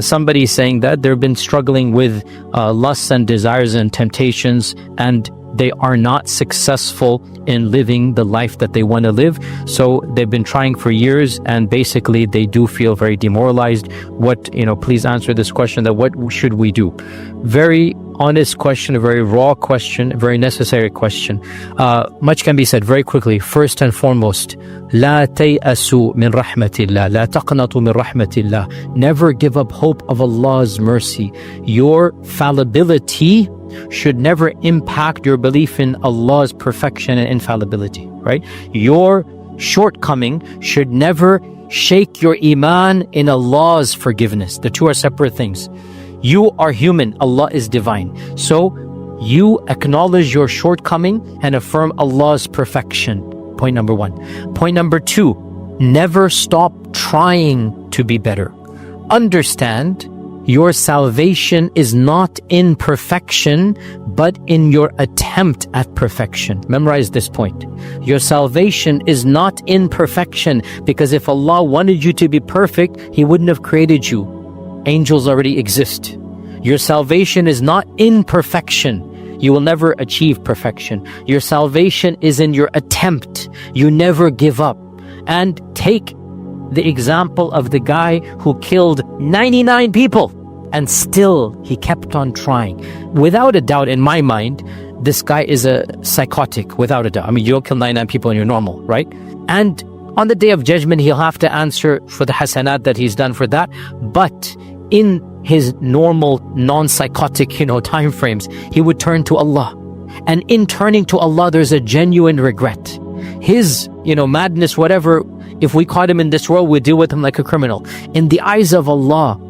somebody saying that they've been struggling with lusts and desires and temptations, and they are not successful in living the life that they want to live. So they've been trying for years, and basically they do feel very demoralized. Please answer this question, that what should we do? Very honest question, a very raw question, a very necessary question. Much can be said very quickly. First and foremost, لا تيأسوا من رحمة الله, لا تقنطوا من رحمة الله. Never give up hope of Allah's mercy. Your fallibility should never impact your belief in Allah's perfection and infallibility, right? Your shortcoming should never shake your iman in Allah's forgiveness. The two are separate things. You are human, Allah is divine. So you acknowledge your shortcoming and affirm Allah's perfection. Point number one. Point number two, never stop trying to be better. Understand, your salvation is not in perfection, but in your attempt at perfection. Memorize this point. Your salvation is not in perfection, because if Allah wanted you to be perfect, He wouldn't have created you. Angels already exist. Your salvation is not in perfection. You will never achieve perfection. Your salvation is in your attempt. You never give up. And take the example of the guy who killed 99 people, and still he kept on trying. Without a doubt, in my mind, this guy is a psychotic, without a doubt. I mean, you don't kill 99 people and you're normal, right? And on the Day of Judgment, he'll have to answer for the hasanat that he's done for that. But in his normal, non-psychotic, time frames, he would turn to Allah. And in turning to Allah, there's a genuine regret. His, madness, whatever, if we caught him in this world, we'd deal with him like a criminal. In the eyes of Allah,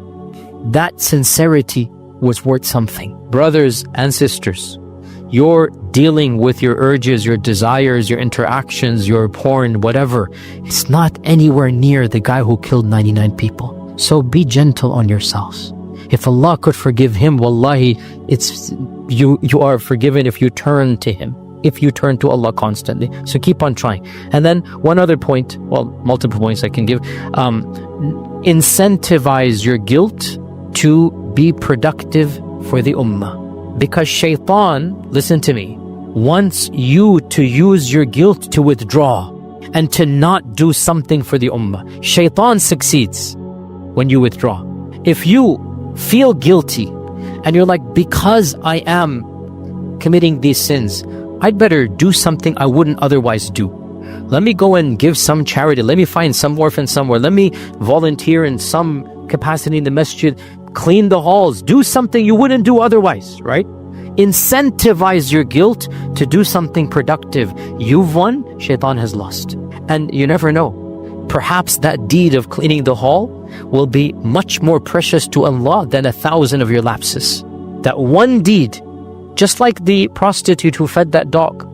that sincerity was worth something. Brothers and sisters, you're dealing with your urges, your desires, your interactions, your porn, whatever. It's not anywhere near the guy who killed 99 people. So be gentle on yourselves. If Allah could forgive him, wallahi, you are forgiven if you turn to Him, if you turn to Allah constantly. So keep on trying. And then one other point, multiple points I can give. Incentivize your guilt to be productive for the ummah. Because shaitan, listen to me, wants you to use your guilt to withdraw and to not do something for the ummah. Shaitan succeeds when you withdraw. If you feel guilty and you're like, because I am committing these sins, I'd better do something I wouldn't otherwise do. Let me go and give some charity. Let me find some orphan somewhere. Let me volunteer in some capacity in the masjid. Clean the halls. Do something you wouldn't do otherwise, right? Incentivize your guilt to do something productive. You've won, shaitan has lost. And you never know. Perhaps that deed of cleaning the hall will be much more precious to Allah than 1,000 of your lapses. That one deed, just like the prostitute who fed that dog.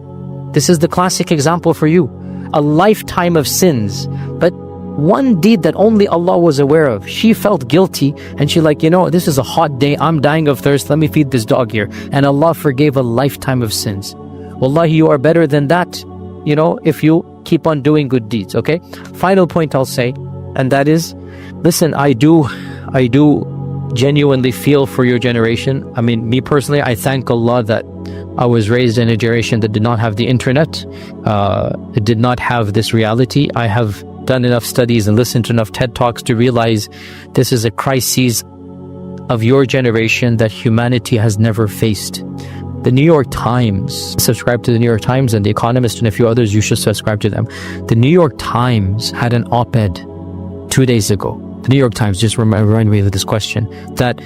This is the classic example for you. A lifetime of sins, but one deed that only Allah was aware of. She felt guilty and she this is a hot day, I'm dying of thirst, let me feed this dog here. And Allah forgave a lifetime of sins. Wallahi, you are better than that, if you keep on doing good deeds, okay? Final point I'll say, and that is, listen, I do genuinely feel for your generation. I mean, me personally, I thank Allah that I was raised in a generation that did not have the internet, it did not have this reality. I have done enough studies and listened to enough TED Talks to realize this is a crisis of your generation that humanity has never faced. The New York Times, subscribe to the New York Times, and The Economist and a few others, you should subscribe to them. The New York Times had an op-ed 2 days ago. The New York Times, just remind me of this question, that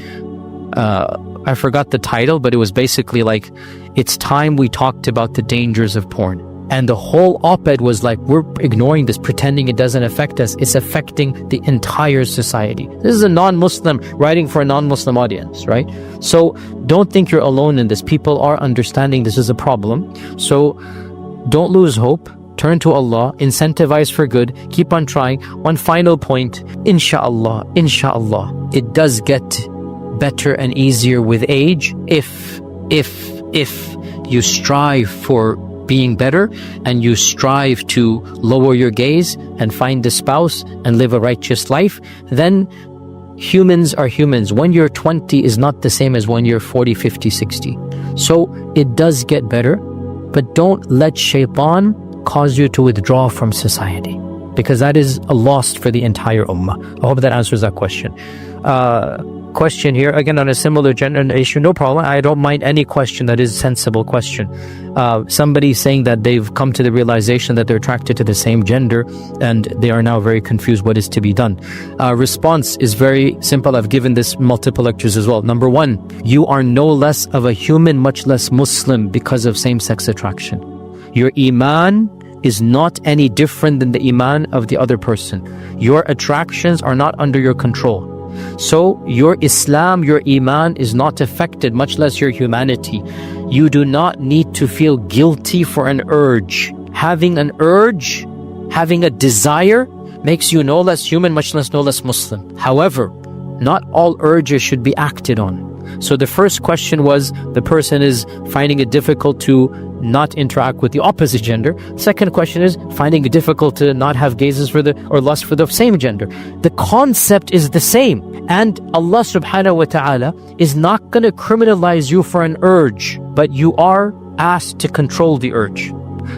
I forgot the title, but it was basically like, it's time we talked about the dangers of porn. And the whole op-ed was like, we're ignoring this, pretending it doesn't affect us. It's affecting the entire society. This is a non-Muslim writing for a non-Muslim audience, right? So don't think you're alone in this. People are understanding this is a problem. So don't lose hope. Turn to Allah. Incentivize for good. Keep on trying. One final point. Insha'Allah, it does get better and easier with age if you strive for being better and you strive to lower your gaze and find a spouse and live a righteous life, then humans are humans. When you're 20 is not the same as when you're 40, 50, 60. So it does get better, but don't let shaitan cause you to withdraw from society, because that is a loss for the entire ummah. I hope that answers that question. Question here, again on a similar gender issue, no problem. I don't mind any question that is a sensible question. Somebody saying that they've come to the realization that they're attracted to the same gender and they are now very confused what is to be done. Response is very simple. I've given this multiple lectures as well. Number one, you are no less of a human, much less Muslim, because of same-sex attraction. Your iman is not any different than the iman of the other person. Your attractions are not under your control. So your Islam, your iman is not affected, much less your humanity. You do not need to feel guilty for an urge. Having an urge, having a desire, makes you no less human, much less no less Muslim. However, not all urges should be acted on. So the first question was, the person is finding it difficult to not interact with the opposite gender. Second question is finding it difficult to not have gazes for or lust for the same gender. The concept is the same, and Allah subhanahu wa ta'ala is not going to criminalize you for an urge, but you are asked to control the urge.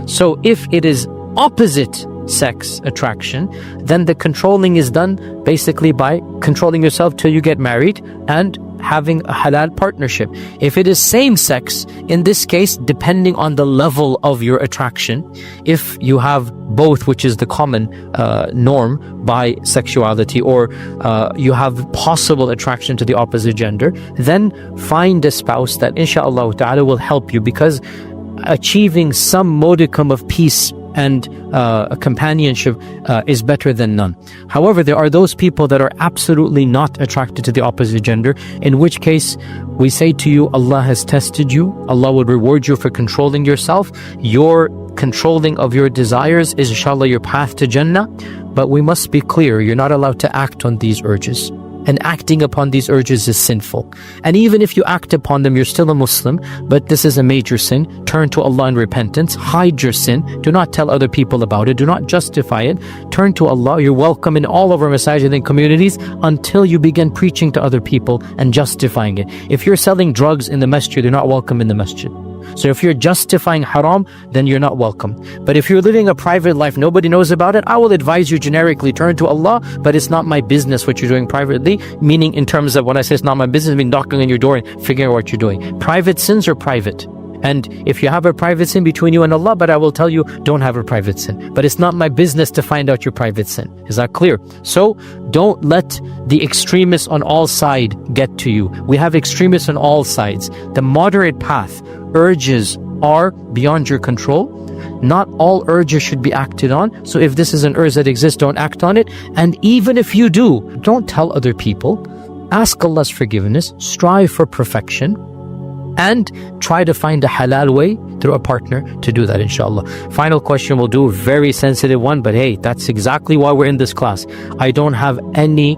So if it is opposite sex attraction, then the controlling is done basically by controlling yourself till you get married and having a halal partnership. If it is same sex, in this case, depending on the level of your attraction, if you have both, which is the common norm, bisexuality, or you have possible attraction to the opposite gender, then find a spouse that inshallah ta'ala will help you, because achieving some modicum of peace and a companionship is better than none. However, there are those people that are absolutely not attracted to the opposite gender, in which case we say to you, Allah has tested you. Allah will reward you for controlling yourself. Your controlling of your desires is inshallah your path to Jannah. But we must be clear, you're not allowed to act on these urges. And acting upon these urges is sinful. And even if you act upon them, you're still a Muslim, but this is a major sin. Turn to Allah in repentance. Hide your sin. Do not tell other people about it. Do not justify it. Turn to Allah. You're welcome in all of our masajid and communities until you begin preaching to other people and justifying it. If you're selling drugs in the masjid, you're not welcome in the masjid. So if you're justifying haram, then you're not welcome. But if you're living a private life, nobody knows about it, I will advise you generically, turn to Allah, but it's not my business what you're doing privately. Meaning in terms of when I say it's not my business, I mean knocking on your door and figuring out what you're doing. Private sins are private. And if you have a private sin between you and Allah, but I will tell you, don't have a private sin. But it's not my business to find out your private sin. Is that clear? So don't let the extremists on all sides get to you. We have extremists on all sides. The moderate path, urges are beyond your control. Not all urges should be acted on. So if this is an urge that exists, don't act on it. And even if you do, don't tell other people. Ask Allah's forgiveness. Strive for perfection. And try to find a halal way through a partner to do that, inshallah. Final question we'll do, a very sensitive one, but hey, that's exactly why we're in this class. I don't have any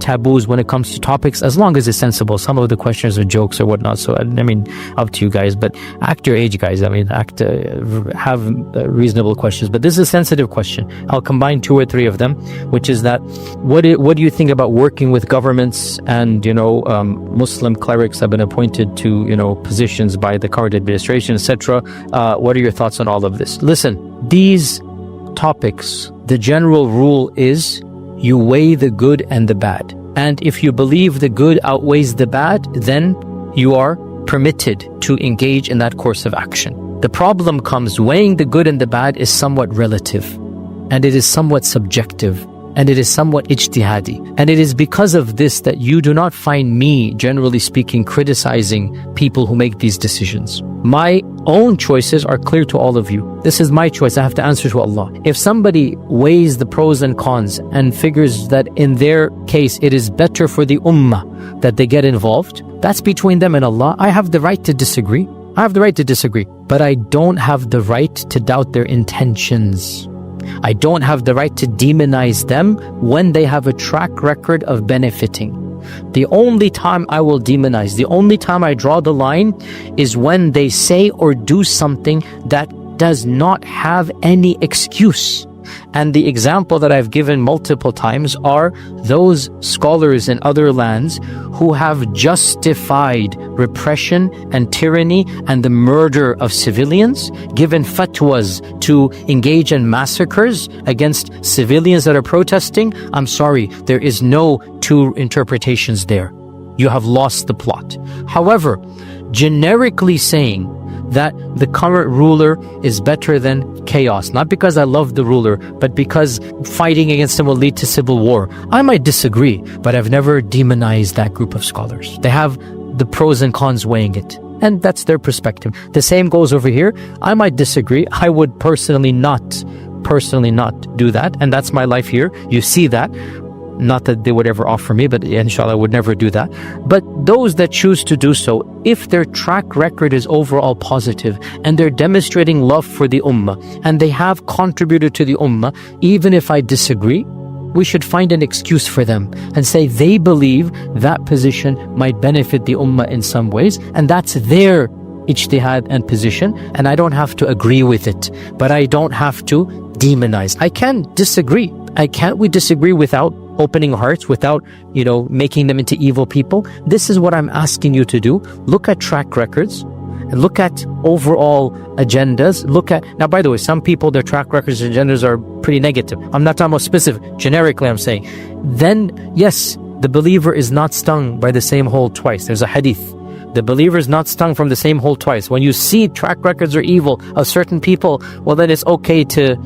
taboos when it comes to topics, as long as it's sensible. Some of the questions are jokes or whatnot, so I mean, up to you guys, but act your age, guys. I mean, have reasonable questions, but this is a sensitive question. I'll combine 2 or 3 of them, which is that what do you think about working with governments and, Muslim clerics have been appointed to, positions by the current administration, etc. What are your thoughts on all of this? Listen, these topics, the general rule is you weigh the good and the bad. And if you believe the good outweighs the bad, then you are permitted to engage in that course of action. The problem comes, weighing the good and the bad is somewhat relative, and it is somewhat subjective, and it is somewhat ijtihadi. And it is because of this that you do not find me, generally speaking, criticizing people who make these decisions. My own choices are clear to all of you. This is my choice. I have to answer to Allah. If somebody weighs the pros and cons and figures that in their case it is better for the ummah that they get involved, that's between them and Allah. I have the right to disagree. But I don't have the right to doubt their intentions. I don't have the right to demonize them when they have a track record of benefiting. The only time I will demonize, the only time I draw the line is when they say or do something that does not have any excuse. And the example that I've given multiple times are those scholars in other lands who have justified repression and tyranny and the murder of civilians, given fatwas to engage in massacres against civilians that are protesting. I'm sorry, there is no two interpretations there. You have lost the plot. However, generically saying that the current ruler is better than chaos, not because I love the ruler, but because fighting against him will lead to civil war, I might disagree, but I've never demonized that group of scholars. They have the pros and cons weighing it, and that's their perspective. The same goes over here. I might disagree. I would personally not do that, and that's my life here. You see that. Not that they would ever offer me, but inshallah I would never do that. But those that choose to do so, if their track record is overall positive and they're demonstrating love for the ummah and they have contributed to the ummah, even if I disagree, we should find an excuse for them and say they believe that position might benefit the ummah in some ways, and that's their ijtihad and position, and I don't have to agree with it, but I don't have to demonize. I can disagree. We disagree without opening hearts, without, making them into evil people. This is what I'm asking you to do. Look at track records and look at overall agendas. Now, by the way, some people, their track records and agendas are pretty negative. I'm not talking about specific, generically I'm saying. Then, yes, the believer is not stung by the same hole twice. There's a hadith. The believer is not stung from the same hole twice. When you see track records are evil of certain people, well, then it's okay to,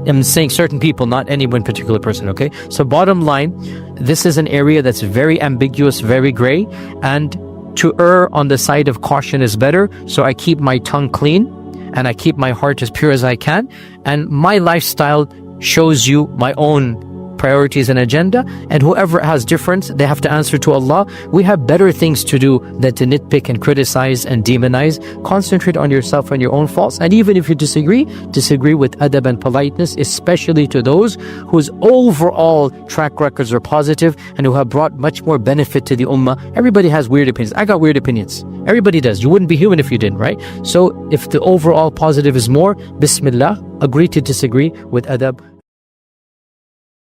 I'm saying certain people, not any one particular person, okay? So bottom line, this is an area that's very ambiguous, very gray, and to err on the side of caution is better. So I keep my tongue clean and I keep my heart as pure as I can, and my lifestyle shows you my own priorities and agenda, and whoever has difference, they have to answer to Allah. We have better things to do than to nitpick and criticize and demonize. Concentrate on yourself and your own faults, and even if you disagree with adab and politeness, especially to those whose overall track records are positive and who have brought much more benefit to the ummah. Everybody has weird opinions. I got weird opinions. Everybody does. You wouldn't be human if you didn't, right? So if the overall positive is more, bismillah, agree to disagree with adab.